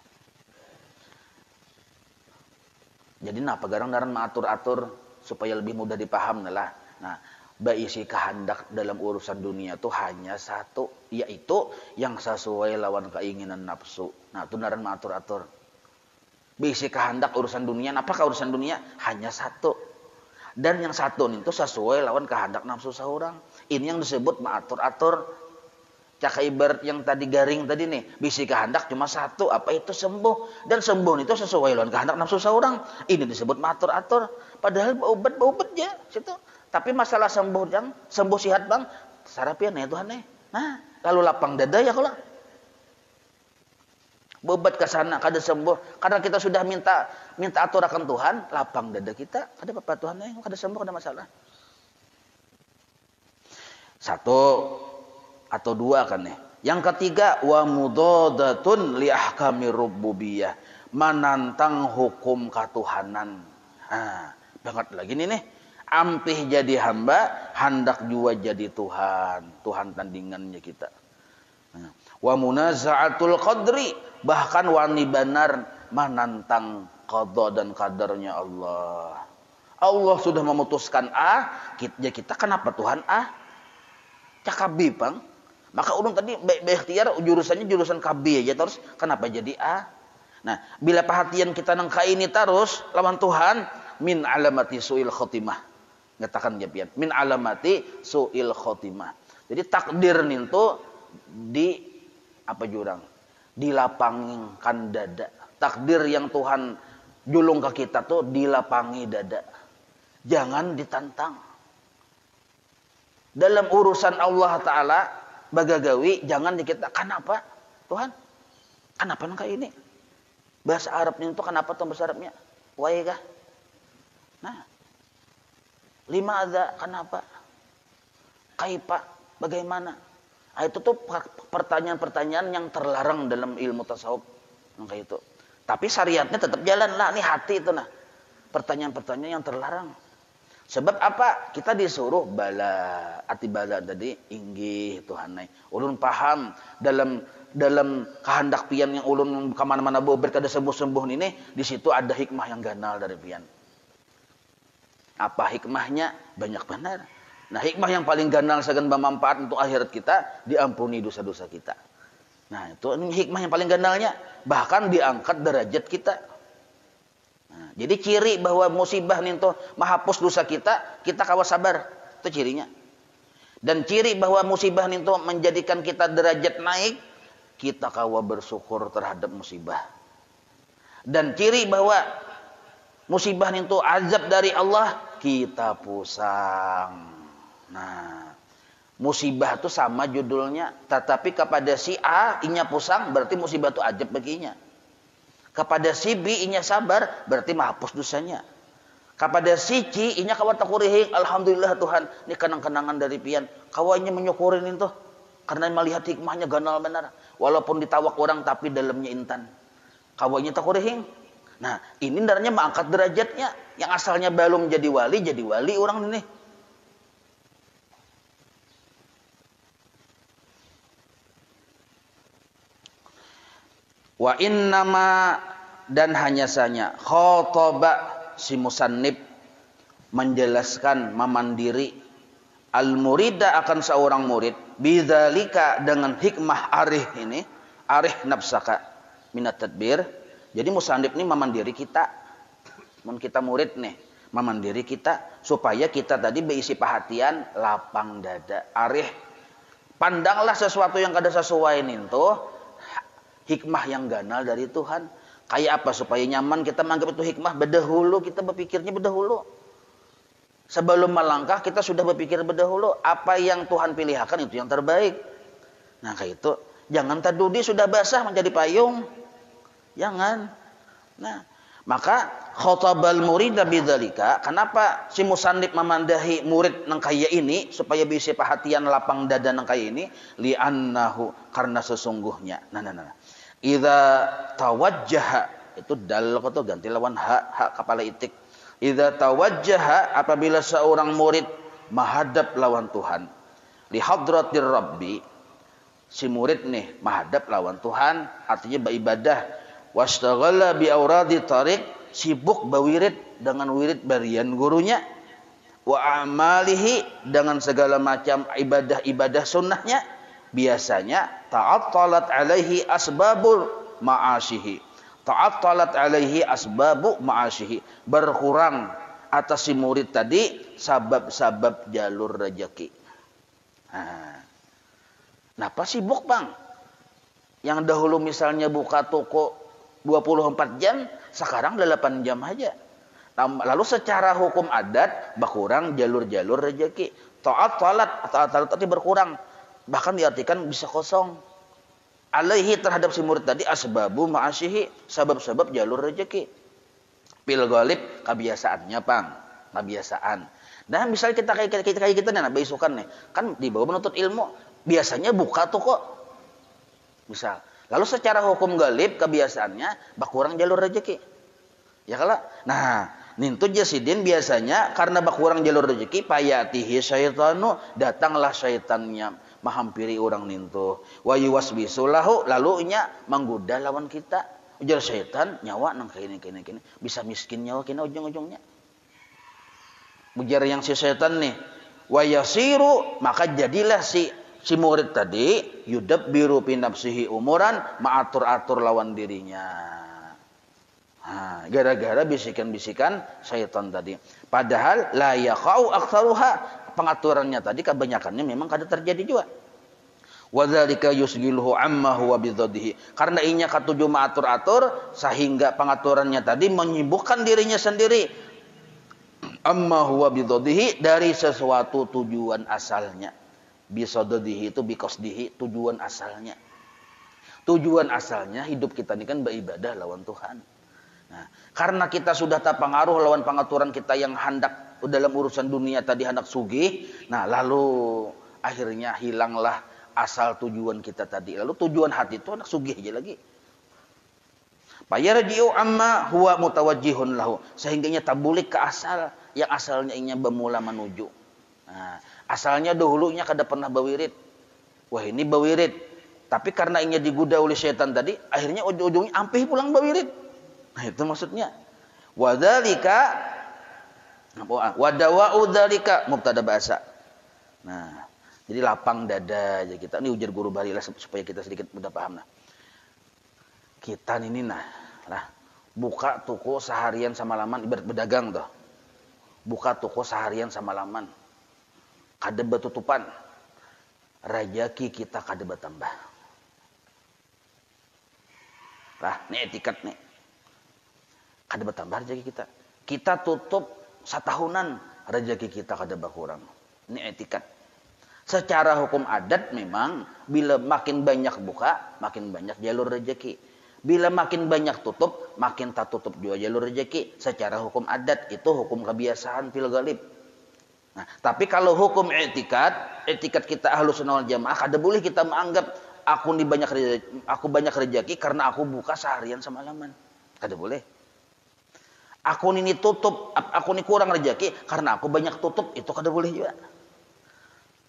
Jadi napa garang daran mengatur-atur supaya lebih mudah dipaham lah. Nah, baisi kehendak dalam urusan dunia itu hanya satu, yaitu yang sesuai lawan keinginan nafsu. Nah, itu naran mengatur-atur. Baisi kehendak urusan dunia, apakah urusan dunia? Hanya satu. Dan yang satu itu sesuai lawan kehendak nafsu seorang. Ini yang disebut mengatur-atur. Caka ibarat yang tadi garing tadi nih, bisi kehendak cuma satu, apa itu sembuh. Dan sembuh itu sesuai lawan kehendak nafsu seorang. Ini disebut mengatur-atur. Padahal baubat ya situ. Tapi masalah sembuh sihat bang, sarapian ya Tuhan nih. Nah, lalu lapang dada ya kalau bebat ke sana kada sembuh, karena kita sudah minta atur akan Tuhan, lapang dada kita, kada apa Tuhan nih, kada sembuh, kada masalah. Satu atau dua kan nih. Yang ketiga, wa mudadatun li ahkami rububiyah, menantang hukum ketuhanan. Nah, banget lagi nih. Ampih jadi hamba, hendak juga jadi Tuhan. Tuhan tandingannya kita. Wa munaza'atul qadri, bahkan wani benar menantang qada dan qadarnya Allah. Allah sudah memutuskan A, kita kenapa Tuhan A? Cakabi bang. Maka ulun tadi berikhtiar jurusannya jurusan KB aja terus, kenapa jadi A? Nah, bila perhatian kita nang ini terus lawan Tuhan, min alamati su'il khotimah. Ngatakan dia pian, min alamati su'il khotimah. Jadi takdir itu di apa jurang? Dilapangkan dada. Takdir yang Tuhan julung ke kita tuh dilapangi dada. Jangan ditantang. Dalam urusan Allah Ta'ala bagagawi, jangan kita kenapa Tuhan? Kenapa nang kayak ini? Bahasa Arabnya itu kenapa tuh bahasa Arabnya? Waikah? Nah, lima ada kenapa? Kaipa? Bagaimana? Nah, itu tuh pertanyaan-pertanyaan yang terlarang dalam ilmu tasawuf. Kayak itu. Tapi syariatnya tetap jalan lah. Ini hati itu nah. Pertanyaan-pertanyaan yang terlarang. Sebab apa? Kita disuruh bala. Arti bala tadi inggih Tuhanai. Ulun paham dalam kehendak pian yang ulun kemana-mana berkada sembuh-sembuh ini, di situ ada hikmah yang ganal dari pian. Apa hikmahnya? Banyak benar. Nah, hikmah yang paling ganal sagan bermanfaat untuk akhirat kita, diampuni dosa-dosa kita. Nah, itu hikmah yang paling ganalnya, bahkan diangkat derajat kita. Nah, jadi ciri bahwa musibah nih tuh menghapus dosa kita kawas sabar. Itu cirinya. Dan ciri bahwa musibah nih tuh menjadikan kita derajat naik, kita kawa bersyukur terhadap musibah. Dan ciri bahwa musibah nih tuh azab dari Allah, kita pusang. Nah, musibah itu sama judulnya, tetapi kepada si A inya pusang, berarti musibah itu ajab baginya. Kepada si B inya sabar, berarti menghapus dosanya. Kepada si C inya kawa takurihing, alhamdulillah Tuhan, ini kenang-kenangan dari pian. Kawanya menyukurin itu karena melihat hikmahnya ganal benar. Walaupun ditawak orang tapi dalamnya intan. Kawanya takurihing. Nah, ini darahnya mengangkat derajatnya. Yang asalnya belum jadi wali orang ini. Wa innama dan hanya saja khotaba si musannib menjelaskan memandiri al-murida akan seorang murid bidzalika dengan hikmah arih ini, arih nafsaka minat tadbir. Jadi musannib ini memandiri kita, mun kita murid nih, memandiri kita supaya kita tadi berisi perhatian lapang dada, arih pandanglah sesuatu yang kada sesuai itu hikmah yang ganal dari Tuhan. Kayak apa supaya nyaman kita menganggap itu hikmah? Berdahulu kita berpikirnya berdahulu. Sebelum melangkah kita sudah berpikir berdahulu. Apa yang Tuhan pilihkan itu yang terbaik. Nah kayak itu. Jangan tadudi sudah basah menjadi payung. Jangan. Nah maka khotabal murida bidzalika. Kenapa si musannif memandahi murid nang kaya ini supaya bisa perhatian lapang dada nang kaya ini? Li'annahu karena sesungguhnya. Nah. Idza tawajjaha itu dal kata ganti lawan hak kepala itik. Idza tawajjaha apabila seorang murid menghadap lawan Tuhan. Li hadratir rabbi si murid nih menghadap lawan Tuhan artinya beribadah. Wastaghala bi auradi tariq sibuk bawirid dengan wirid barian gurunya. Wa amalihi dengan segala macam ibadah-ibadah sunnahnya. Biasanya ta'attalat alaihi asbabul ma'asyihi. Ta'attalat alaihi asbabu ma'asyihi. Berkurang atas si murid tadi sabab-sabab jalur rezeki. Nah, apa sibuk bang? Yang dahulu misalnya buka toko 24 jam, sekarang 8 jam aja. Nah, lalu secara hukum adat berkurang jalur-jalur rezeki. Ta'attalat tadi berkurang. Bahkan diartikan bisa kosong. Alaihi terhadap si murid tadi asbabu ma'asyihi, sebab-sebab jalur rezeki. Pil ghalib kebiasaannya pang, kebiasaan. Nah, misalnya kita kayak kita nih beisukan nih, kan di bawah menuntut ilmu, biasanya buka tuh kok. Misal, lalu secara hukum ghalib kebiasaannya berkurang jalur rezeki. Ya kala. Nah, nintu jasidin biasanya karena berkurang jalur rezeki payatihi syaitanu, datanglah syaitannya menghampiri orang nintu. Wa yuwaswisu lahu, lalu nya menggoda lawan kita. Ujar syaitan nyawa nang kene bisa miskin nyawa kena ujung-ujungnya. Ujar yang si syaitan nih, wa yasiru maka jadilah si murid tadi yudabbiru bi nafsihi umuran mengatur-atur lawan dirinya. Gara-gara bisikan-bisikan syaitan tadi. Padahal la yaqau aktsaruha, pengaturannya tadi kebanyakannya memang kada terjadi juga. Wadzalika yusgiluhu amma huwa bidzadihi. Karena inya katuju mengatur-atur sehingga pengaturannya tadi menyibukkan dirinya sendiri. Amma huwa bidzadihi dari sesuatu tujuan asalnya. Bisadadihi itu biqasdihi tujuan asalnya. Tujuan asalnya hidup kita ini kan beribadah lawan Tuhan. Nah, karena kita sudah terpengaruh lawan pengaturan kita yang hendak dalam urusan dunia tadi hendak sugih, nah lalu akhirnya hilanglah asal tujuan kita tadi. Lalu tujuan hati itu hendak sugih aja lagi. Fayarji'u amma huwa mutawajjihun lahu, sehingganya tabulik ke asal yang asalnya inya bermula menuju. Nah, asalnya dahulunya kada pernah bawirid. Wah ini bawirid. Tapi karena inya digoda oleh setan tadi, akhirnya ujung-ujungnya ampih pulang bawirid. Nah itu maksudnya. Wadzalika wadawa'u dzalika mubtada bahasa. Nah, jadi lapang dada aja kita. Ini ujar guru balik lah supaya kita sedikit mudah paham nah. Kita ini buka toko seharian semalaman ibarat berdagang tuh. Buka toko seharian semalaman. Kada betutupan. Rejeki kita kada bertambah. Ini etikat nih. Kada bertambah rejeki kita. Kita tutup setahunan, rejeki kita kada berkurang. Ini etikat. Secara hukum adat memang bila makin banyak buka, makin banyak jalur rejeki. Bila makin banyak tutup, makin tak tutup juga jalur rejeki. Secara hukum adat itu hukum kebiasaan fil ghalib. Nah, tapi kalau hukum etikat kita Ahlus Sunnah wal Jamaah, kada boleh kita menganggap aku banyak rejeki karena aku buka seharian semalaman. Kada boleh. Aku ini tutup, aku ini kurang rejeki karena aku banyak tutup, itu kada boleh juga.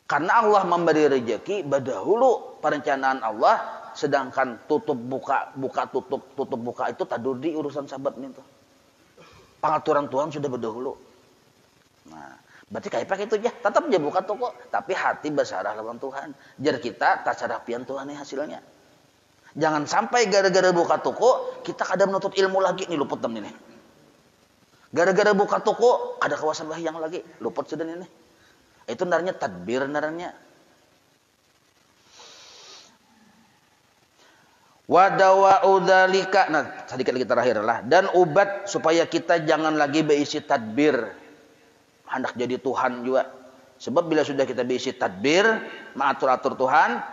Karena Allah memberi rejeki berdahulu perencanaan Allah, sedangkan tutup buka tutup buka itu tadudi urusan sabab itu. Pengaturan Tuhan sudah berdahulu. Nah, berarti kayak pakai itu aja, tetap aja buka toko, tapi hati bersarah lawan Tuhan. Jar kita tak sarapian Tuhan hasilnya. Jangan sampai gara-gara buka toko kita kada menuntut ilmu lagi nih luput temen ini. Gara-gara buka toko ada kawasan bahyang lagi, luput sudah ini. Itu naranya tadbir naranya. Wadawa'u dzalika. Nah, sedikit lagi terakhir lah. Dan obat supaya kita jangan lagi berisi tadbir. Hendak jadi Tuhan juga. Sebab bila sudah kita berisi tadbir, mengatur-atur Tuhan,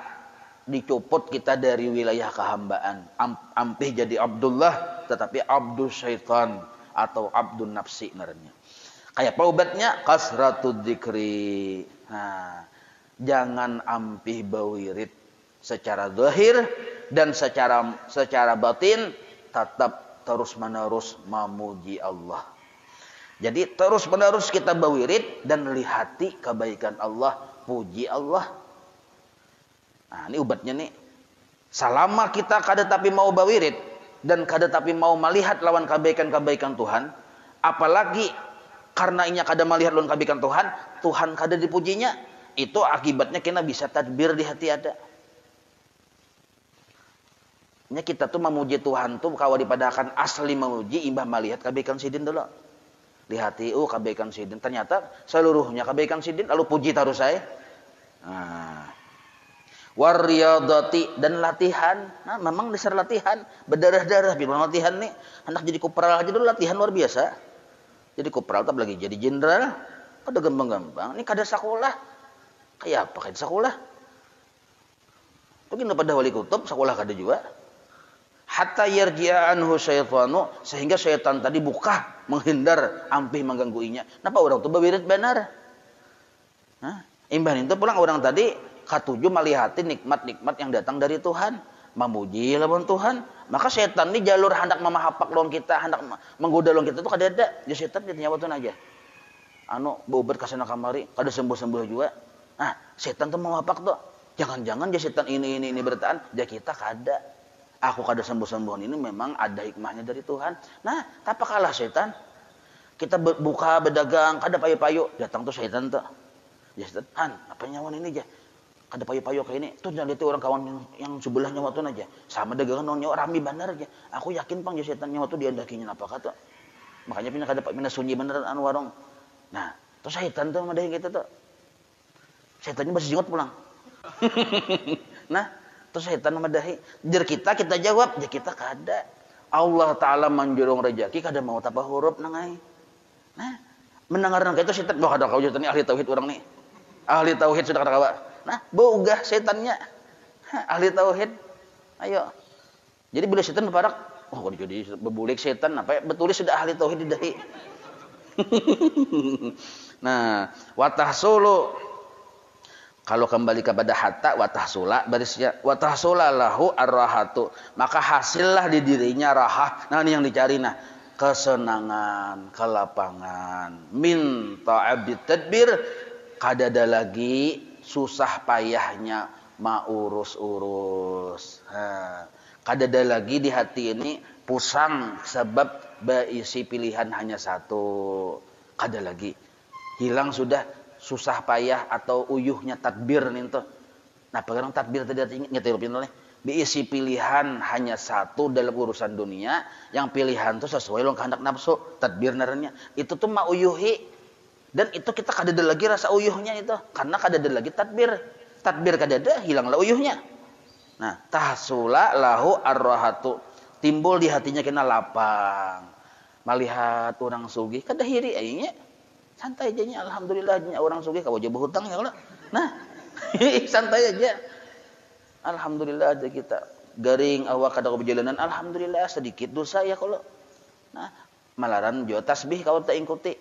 dicopot kita dari wilayah kehambaan. Ampih jadi Abdullah, tetapi Abdul Syaitan atau Abdul Nafsi naranya. Kayak apa obatnya? Kasratud dzikri. Nah, jangan ampih bawirid secara zahir dan secara batin tetap terus-menerus memuji Allah. Jadi terus-menerus kita bawirid dan lihati kebaikan Allah, puji Allah. Nah, ini obatnya nih. Selama kita kada tapi mau bawirid dan kada tapi mau melihat lawan kebaikan-kebaikan Tuhan, apalagi karena inya kada melihat lawan kebaikan Tuhan, Tuhan kada dipujinya, itu akibatnya kita bisa tadbir di hati ada. Kita tuh memuji Tuhan tuh kalau dipadakan asli memuji imbah melihat kebaikan sidin dulu. Di hati kebaikan sidin, ternyata seluruhnya kebaikan sidin lalu puji taruh saya. Nah, wariyadati dan latihan. Nah, memang dasar latihan berdarah-darah bilang latihan nih. Anak jadi kopral aja dulu latihan luar biasa. Jadi kopral tak lagi jadi jenderal, kada gampang-gampang. Ini kada sekolah. Kayak apa kada sekolah? Begini pada wali kutub sekolah kada juga. Hatta yarji'a anhu syaitanu, sehingga syaitan tadi buka menghindar ampih menggangguinya. Napa orang tu bawirid benar? Nah, imbah itu pulang orang tadi katuju melihati nikmat-nikmat yang datang dari Tuhan, memuji lawan Tuhan. Maka setan ini jalur hendak memahapak lawan kita, hendak menggoda lawan kita itu kada ada. Ya setan dia nyawatun aja. Berobat ke sana kamari, kada sembuh-sembuh juga. Nah, setan tuh memahapak tuh. Jangan-jangan dia setan ini bertahan, dia kita kada. Aku kada sembuh-sembuhan ini memang ada hikmahnya dari Tuhan. Nah, apa kalah setan? Kita buka berdagang, kada payu-payu, datang tuh setan tuh. Ya setan, apa nyawan ini aja? Kada payu-payu kayak ini. Tuh jangan lihat orang kawan yang sebelahnya waktu aja. Sama dagangan nonyo rami benar aja. Aku yakin pang ya setan nyawa tuh diandakinya apa kata. Makanya pindah kada pindah sunyi beneran warung. Nah, tuh setan tuh madahin kita tuh. Setannya masih jenggot pulang. Nah, terus setan madahi. Jar kita jawab, ya kita kada. Allah Ta'ala menjurung rejeki kada mau tapa huruf nangai. Nah, mendengar itu setan bah kada kau jadi ahli tauhid orang nih. Ahli tauhid sudah kada kawa. Nah, bougah setannya. Ahli tauhid. Ayo. Jadi bila setan berparak, jadi bebulik setan apa betul sudah ahli tauhid di dahi. Nah, watahsulu kalau kembali kepada hatta watahsula barisnya watahsula lahu arrahatu, maka hasillah di dirinya rahah. Nah, ini yang dicari. Nah, kesenangan, kelapangan. Min ta'abit tadbir, kadada lagi susah payahnya maurus-urus. Kadada lagi di hati ini pusang sebab berisi pilihan hanya satu. Kada lagi. Hilang sudah susah payah atau uyuhnya tadbir nih tuh. Nah, sekarang tadbir tadi ngetirupin oleh diisi pilihan hanya satu dalam urusan dunia, yang pilihan tuh sesuai dengan kehendak nafsu, tadbir naranya. Itu tuh mau uyuhi, dan itu kita kadada lagi rasa uyuhnya itu, karena kadada lagi tadbir. Tadbir kadada, hilanglah uyuhnya. Nah, tahsula lahu arrohatu, timbul di hatinya kena lapang. Melihat orang sugih, kada hiri aingnya. Santai aja nya, alhamdulillah nya orang sugih kawa aja berhutang ya Allah. Nah, santai aja. Alhamdulillah aja kita garing awak kada berjalanan, alhamdulillah sedikit dosa ya kalau. Nah, malaran jo tasbih kalau tak ikuti.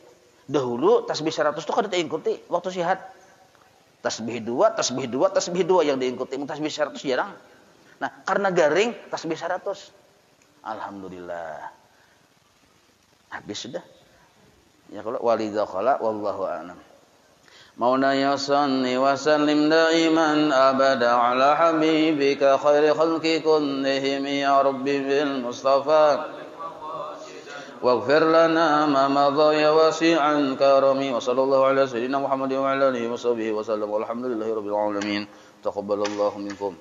Dahulu tasbih 100 tuh kada tak ikuti waktu sehat. Tasbih 2 yang diikuti, tasbih 100 jarang. Nah, karena garing tasbih 100. Alhamdulillah. Habis sudah. Ya kalau walidha khala wallahu a'lam. Mauna ya salli wa sallim daiman abada ala habibika khairi khalqi kullihim ya rabbi bil mustafa waghfir lana ma madha ya wasi'an karami wa sallallahu ala sayyidina Muhammadin wa ala alihi wa sahbihi wa sallam walhamdulillahi rabbil alamin taqabbalallahu minkum.